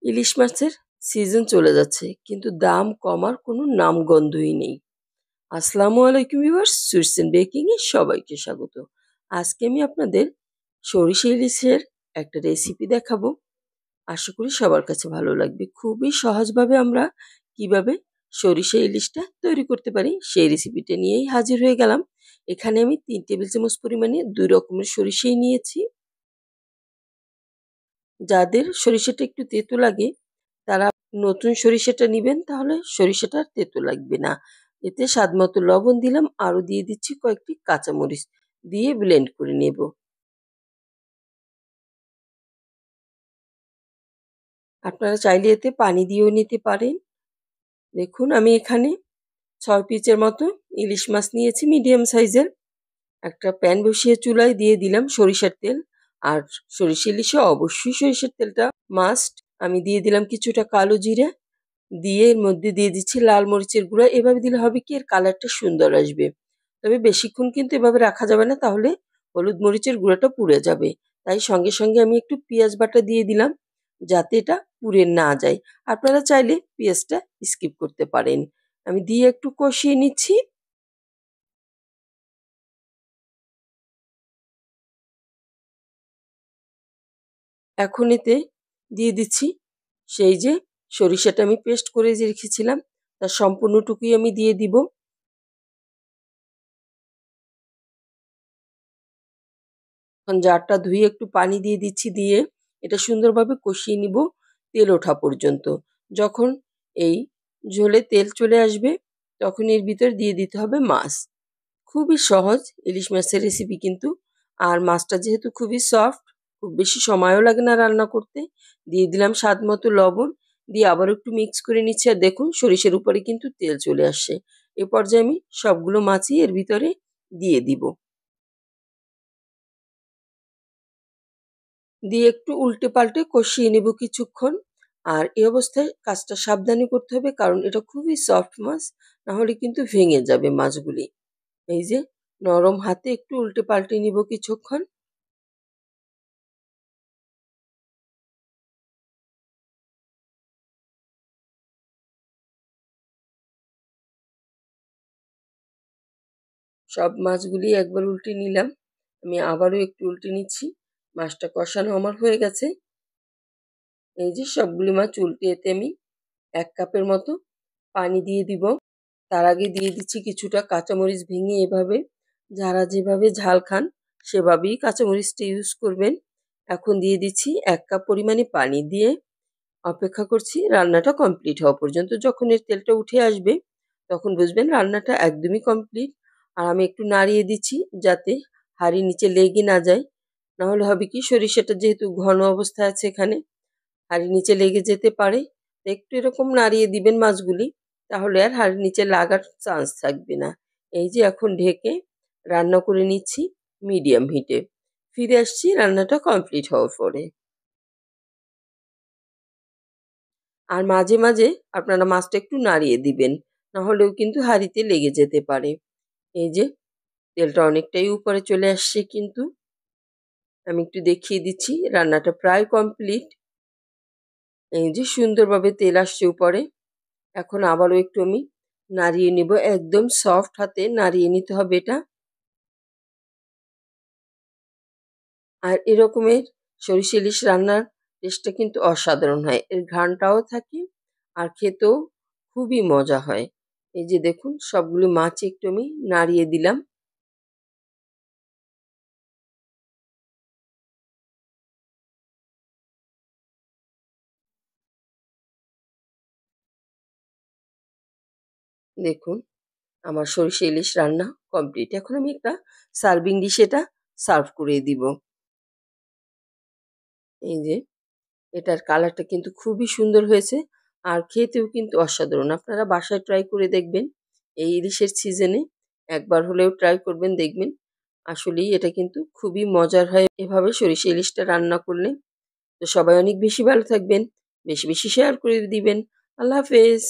ইলিশ মাছের সিজন চলে যাচ্ছে কিন্তু দাম কমার কোনো নামগন্ধই নেই। আসসালামু আলাইকুম ভিউয়ার্স, সুইটস এন্ড বেকিং এ সবাইকে স্বাগত। আজকে আমি আপনাদের সরিষা ইলিশের একটা রেসিপি দেখাবো। আশা করি সবার কাছে ভালো লাগবে। খুবই সহজভাবে আমরা কিভাবে সরিষা ইলিশটা তৈরি করতে পারি সেই রেসিপিটা নিয়েই হাজির হয়ে গেলাম। এখানে আমি 3 টেবিল চামচ পরিমাণে 2 রকমের সরিষাই নিয়েছি। যাদের সরিষাটা একটু তেতো লাগে তারা নতুন সরিষাটা নিবেন, তাহলে সরিষাটা আর তেতো লাগবে না। এতে স্বাদমতো লবণ দিলাম, আরও দিয়ে দিচ্ছি কয়েকটি কাঁচামরিচ, দিয়ে ব্লেন্ড করে নেব। আপনারা চাইলে এতে পানি দিয়েও নিতে পারেন। দেখুন আমি এখানে 6 পিসের মতো ইলিশ মাছ নিয়েছি মিডিয়াম সাইজের। একটা প্যান বসিয়ে চুলায় দিয়ে দিলাম সরিষার তেল। আর সরিষা ইলিশে অবশ্যই সরিষার তেলটা মাস্ট। আমি দিয়ে দিলাম কিছুটা কালো জিরা, দিয়ে এর মধ্যে দিয়ে দিচ্ছি লাল মরিচের গুঁড়া। এভাবে দিলে হবে কি, এর কালারটা সুন্দর আসবে। তবে বেশিক্ষণ কিন্তু এভাবে রাখা যাবে না, তাহলে হলুদ মরিচের গুঁড়াটা পুড়ে যাবে। তাই সঙ্গে সঙ্গে আমি একটু পেঁয়াজ বাটা দিয়ে দিলাম, যাতে এটা পুড়ে না যায়। আপনারা চাইলে পেঁয়াজটা স্কিপ করতে পারেন। আমি দিয়ে একটু কষিয়ে নিচ্ছি। এখন এতে দিয়ে দিচ্ছি সেই যে সরিষাটা আমি পেস্ট করে যে রেখেছিলাম, তার সম্পূর্ণটুকুই আমি দিয়ে দিব। এখন জারটা ধুয়ে একটু পানি দিয়ে দিচ্ছি, দিয়ে এটা সুন্দরভাবে কষিয়ে নিব তেল ওঠা পর্যন্ত। যখন এই ঝোলে তেল চলে আসবে তখন এর ভিতর দিয়ে দিতে হবে মাছ। খুবই সহজ ইলিশ মাছের রেসিপি কিন্তু। আর মাছটা যেহেতু খুবই সফট, খুব বেশি সময়ও লাগে না রান্না করতে। দিয়ে দিলাম স্বাদ মতো লবণ, দিয়ে আবার একটু মিক্স করে নিচ্ছি। আর দেখুন সরিষার উপরে কিন্তু তেল চলে আসছে। এ পর্যায়ে আমি সবগুলো মাছই এর ভিতরে দিয়ে দিব, দিয়ে একটু উল্টে পাল্টে কষিয়ে নেব কিছুক্ষণ। আর এই অবস্থায় কাজটা সাবধানে করতে হবে, কারণ এটা খুবই সফট মাছ, না হলে কিন্তু ভেঙে যাবে মাছগুলি। এই যে নরম হাতে একটু উল্টে পাল্টে নিব কিছুক্ষণ। সব মাছগুলি একবার উল্টে নিলাম। আমি আবারও একটু উল্টে নিচ্ছি। মাছটা কষানো আমার হয়ে গেছে। এই যে সবগুলি মাছ উল্টে এতে আমি 1 কাপের মতো পানি দিয়ে দিব। তার আগে দিয়ে দিচ্ছি কিছুটা কাঁচামরিচ ভেঙে। এভাবে যারা যেভাবে ঝাল খান সেভাবেই কাঁচামরিচটা ইউজ করবেন। এখন দিয়ে দিচ্ছি 1 কাপ পরিমাণে পানি, দিয়ে অপেক্ষা করছি রান্নাটা কমপ্লিট হওয়া পর্যন্ত। যখন এর তেলটা উঠে আসবে তখন বুঝবেন রান্নাটা একদমই কমপ্লিট। আর আমি একটু নাড়িয়ে দিচ্ছি যাতে হাঁড়ির নিচে লেগে না যায়। নাহলে হবে কি, সরিষাটা যেহেতু ঘন অবস্থায় আছে এখানে, হাঁড়ির নিচে লেগে যেতে পারে। একটু এরকম নাড়িয়ে দিবেন মাছগুলি, তাহলে আর হাঁড়ির নিচে লাগার চান্স থাকবে না। এই যে এখন ঢেকে রান্না করে নিচ্ছি মিডিয়াম হিটে। ফিরে আসছি রান্নাটা কমপ্লিট হওয়ার পরে। আর মাঝে মাঝে আপনারা মাছটা একটু নাড়িয়ে দিবেন, না হলেও কিন্তু হাঁড়িতে লেগে যেতে পারে। এই যে তেলটা অনেকটাই উপরে চলে আসছে কিন্তু। আমি একটু দেখিয়ে দিচ্ছি রান্নাটা প্রায় কমপ্লিট। এই যে সুন্দরভাবে তেল আসছে উপরে। এখন আবারও একটু আমি নাড়িয়ে নিব, একদম সফট হাতে নাড়িয়ে নিতে হবে এটা। আর এরকমের সরিষা ইলিশ রান্নার টেস্টটা কিন্তু অসাধারণ হয়, এর ঘ্রাণটাও থাকে আর খেতেও খুবই মজা হয়। এই যে দেখুন সবগুলো মাছ একটু আমি নাড়িয়ে দিলাম। দেখুন আমার সরিষা ইলিশ রান্না কমপ্লিট। এখন আমি একটা সার্ভিং ডিশে এটা সার্ভ করে দিব। এই যে এটার কালারটা কিন্তু খুবই সুন্দর হয়েছে, আর খেতেও কিন্তু অসাধারণ। আপনারা বাসায় ট্রাই করে দেখবেন এই ইলিশের সিজনে, একবার হলেও ট্রাই করবেন, দেখবেন আসলেই এটা কিন্তু খুবই মজার হয় এভাবে সরিষা ইলিশটা রান্না করলে। তো সবাই অনেক বেশি ভালো থাকবেন, বেশি বেশি শেয়ার করে দিবেন। আল্লাহ হাফেজ।